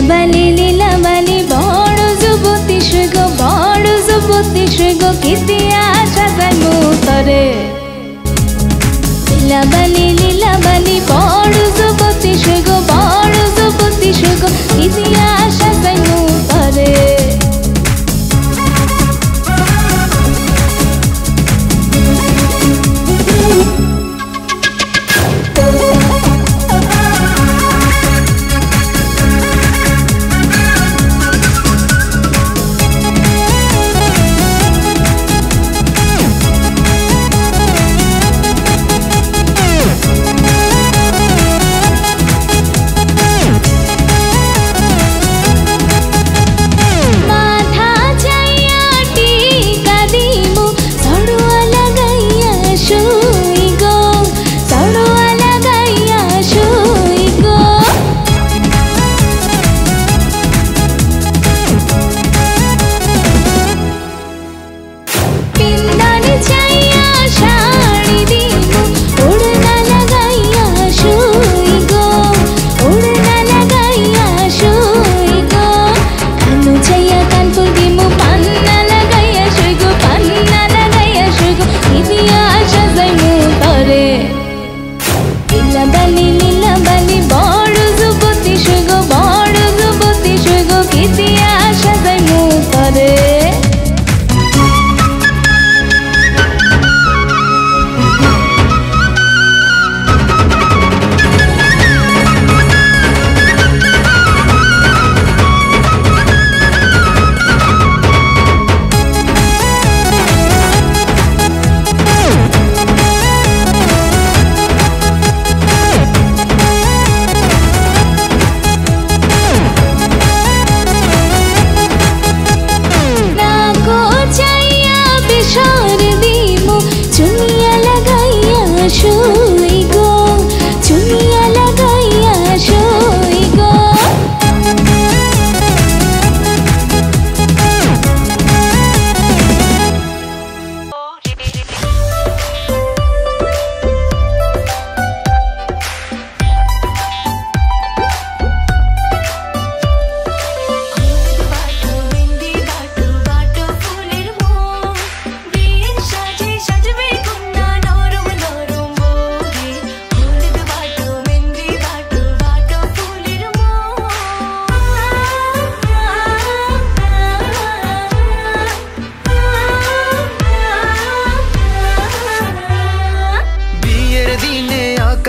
লীলা বালি বড় যুবতী সৈগ বড় যুবতী সৈগ কিতিয়া সাজাই মুতরে লীলা বালি বড় যুবতী সৈগ বড় যুবতী সৈগ কিতিয়া সাজাই মুতরে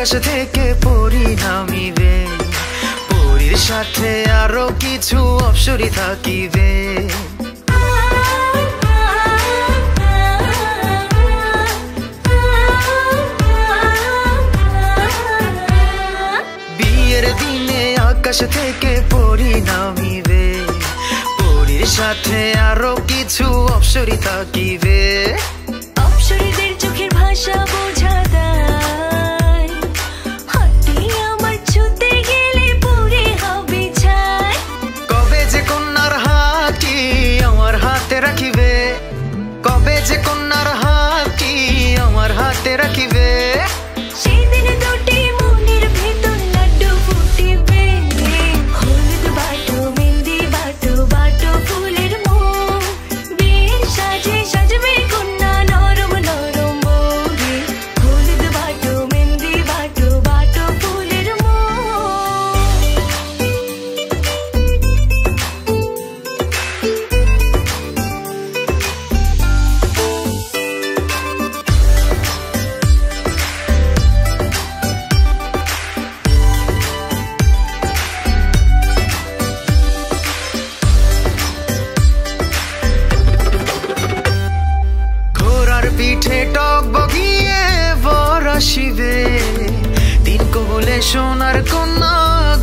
আকাশ থেকে পরি নামিবে পরির সাথে আরো কিছু অপসরি থাকিবে বিয়ের দিনে আকাশ থেকে পরি নামিবে পরির সাথে আরো কিছু অপসরি থাকিবে অপসরীদের চোখের ভাষা বোঝা রাখিবে কবে যে কন্যার হাতটি আমার হাতে রাখিবে সেদিন দুটি মনের ভেতর লাড্ডু ফুটিবে হলুদ বাটো মেহেন্দি বাটো বাটো ফুলের মোম বিয়ের সাজে সাজবে কন্যা নরম নরম বৌরে হলুদ বাটো মেহেন্দি বাটো বাটো ফুলের পিঠে টক বগিয়ে বর আসিবে তিন কবলে সোনার কন্যা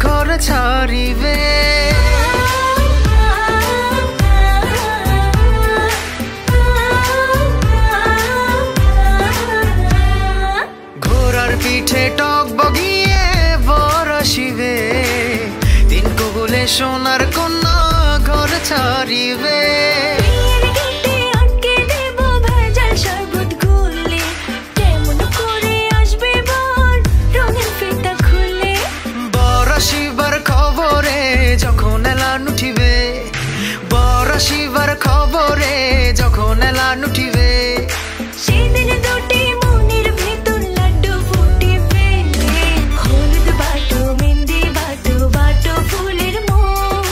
ঘর ছাড়িবে ঘোড়ার পিঠে টক বগিয়ে বর আসিবে তিন কবলে সোনার কন্যা ঘর ছাড়িবে যখন এলান উঠিবে বড় শিবার খবরে যখন এলান উঠিবে সেদিন দুটি মনের ভেতর লাড্ডু ফুটিবে হলুদ বাটো মেহেন্দি বাটো বাটো ফুলের মোহ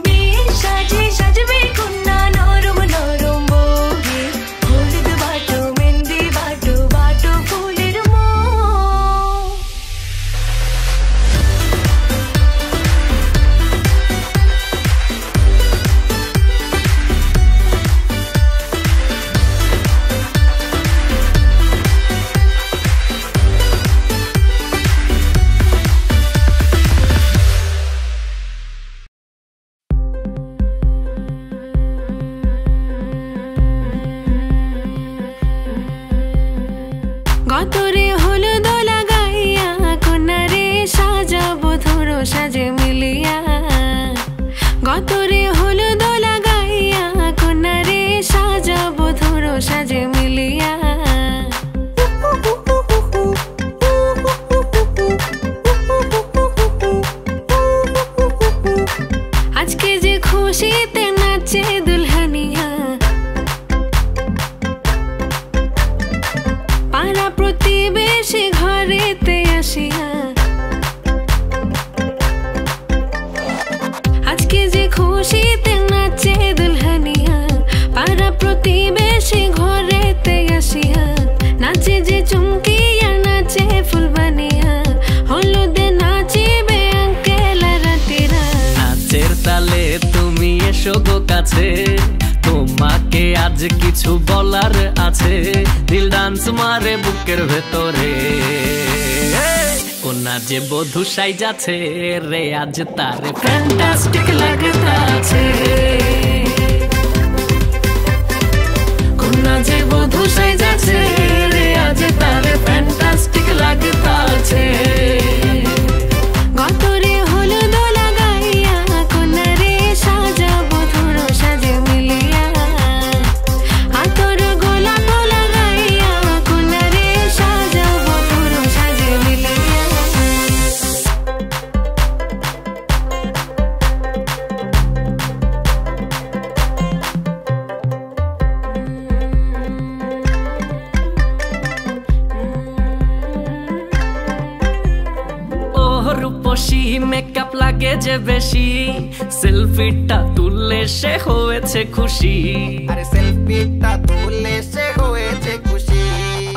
বিয়ের সাজে সাজবে কন্যা নরম নরম বউকে হলুদ বাটো মেহেন্দি বাটো বাটো ফুলের মোহ গতরে হলুদ লাগাইয়া কন্যারে সাজাবো ধরো সাজে মিলিয়া গতরে হলুদ লাগাইয়া কন্যারে সাজাবো ধরো সাজে মিলিয়া আজকে যে খুশিতে নাচে দুলহানিয়া পাড়া প্রতিবেশী ঘরেতে আসিয়া আজকে যে খুশিতে নাচে দুলহানিয়া পাড়া প্রতিবেশী ঘরেতে আসিয়া নাচে যে চুমকিয়া নাচে ফুলবানিয়া হলুদে নাচিবে আঙ্কেল রাতিরা নাচের তালে তুমি এসো গো কাছে তোমাকে আজ কিছু বলার আছে দিল ডান্স মারে বুকের ভেতরে কন্যা যে বধূ সাইজাছে রে আজ তারে ফ্যান্টাস্টিক লাগতাছে কন্যা যে বধূ সাইজাছে রে আজ তারে ফ্যান্টাস্টিক লাগতাছে গতরে হলুদ লাগাইয়া কন্যারে সাজাবো ধরো সাজে মিলিয়া আতর গোলাপ লাগাইয়া কন্যারে সাজাবো ধরো সাজে মিলিয়া রূপসী মেকআপ লাগে যে বেশি সেলফিটা তুললে সে হয়েছে খুশি আরে সেলফিটা তুললে সে হয়েছে খুশি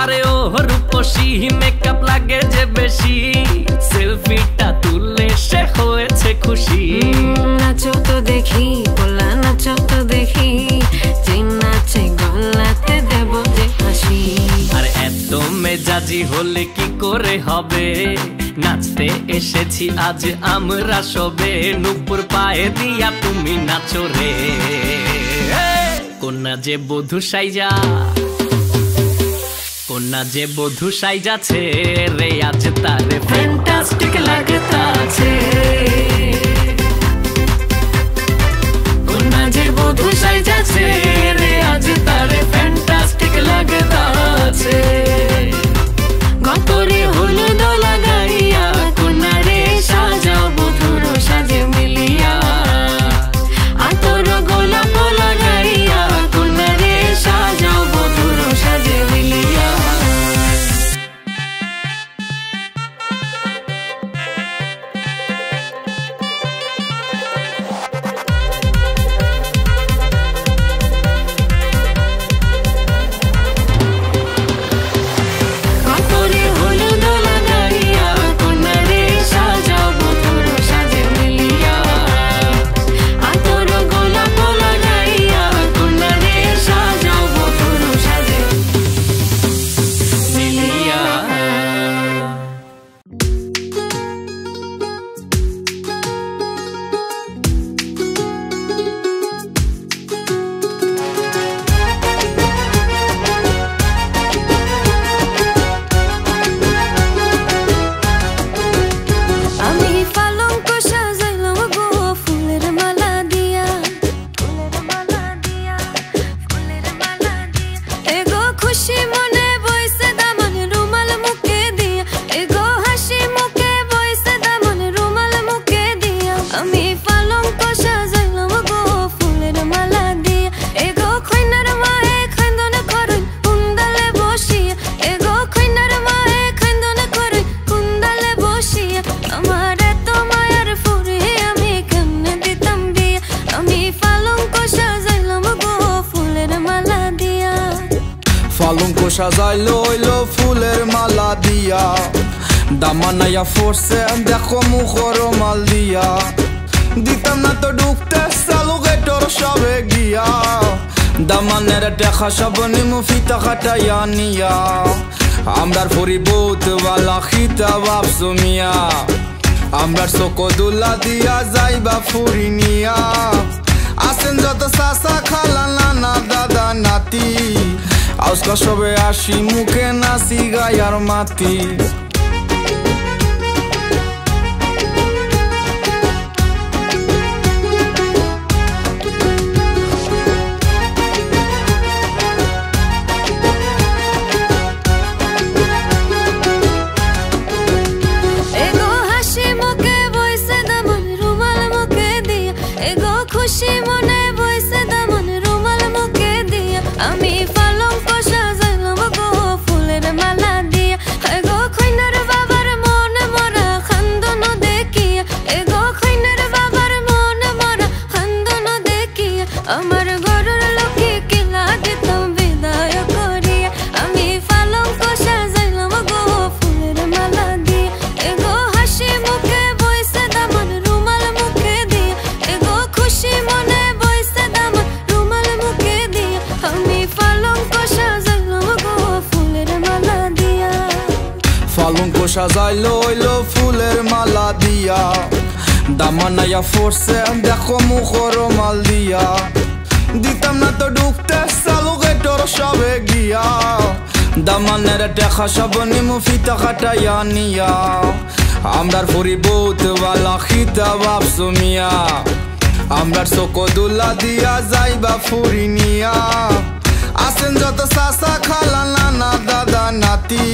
আরে ও রূপসী মেকআপ লাগে যে বেশি সেলফিটা তুললে সে হয়েছে খুশি নাচো তো দেখি বলা নাচো তো দেখি যে নাচে গলাতে দেব যে হাসি আর এত মেজাজি হলে কি করে হবে নাচতে এসেছি আজ আমরা সবে নুপুর পায়ে দিয়া তুমি নাচো রে কন্যা যে বধূ সাইজা কন্যা যে বধূ সাইজাছে রে আজ তারে ফ্যান্টাস্টিক লাগতাছে কন্যা যে বধূ সাইজাছে রে আজ তারে ফ্যান্টাস্টিক লাগতাছে গতরে হলুদ লাগাইয়া কন্যারে সাজাবো ধরো সাজে মিলিয়া আতর গোলাপ লাগাইয়া কন্যারে সাজাবো ধরো সাজে মিলিয়া আমি পালঙ্ক সাজাই সাজাইলো হইলো ফুলের মালা দিয়া দামানাইয়া ফোরছে দেখো মুখর মাল দিয়া দিতাম না তো ঢুকতে চালু গেটর সবে গিয়া দামানের দেখা সব নিমু ফিতা কাটাইয়া নিয়া আমরার পরিবত বালা খিতা বাপসু মিয়া আমরার চকদুল্লা দিয়া যাইবা ফুরি নিয়া আসেন যত চাচা খালা নানা দাদা নাতি আজকা সবে আসি মুখে নাচি গায়ার মাতি খুশি মনে বইছে দামন রুমাল মুখে দিয়া আমি পালঙ্ক সাজাইলাম গো ফুলের মালা দিয়া গো খৈনার বাবার মন মরা খান্দন দেখিয়া গো খৈনার বাবার মন মরা খান্দন দেখিয়া আমার ঘরের লোকে কিলা দিতাম বিদায় করিয়া আমি পালঙ্ক সাজাইলাম গো ফুলের মালা দিয়া গো হাসি মুখে বইছে দামন রুমাল মুখে দিয়া গো খুশি মনে বইছে দামন রুমাল মুখে দিয়া আমি পালঙ্ক সাজাইলাম গো ফুলের মালা দিয়া পালঙ্ক সাজাইলো হইলো ফুলের মালা দিয়া দামানাইয়া ফোরছে দেখো মুখর মাল দিয়া দিতাম না তো ঢুকতে চালু গেটর সবে গিয়া দামানের দেখা সব নিমু ফিতা কাটাইয়া নিয়া আমরার পরিবত বালা খিতা বাপসু মিয়া আমরার চকদুল্লা দিয়া যাইবা ফুরি নিয়া আসেন যত চাচা খালা নানা দাদা নাতি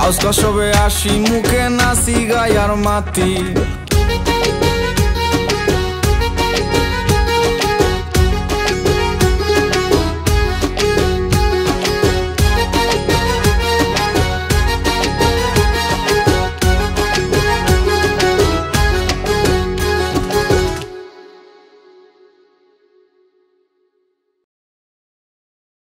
আজকা সবে আসি মুখে নাচি গায়ার মাতি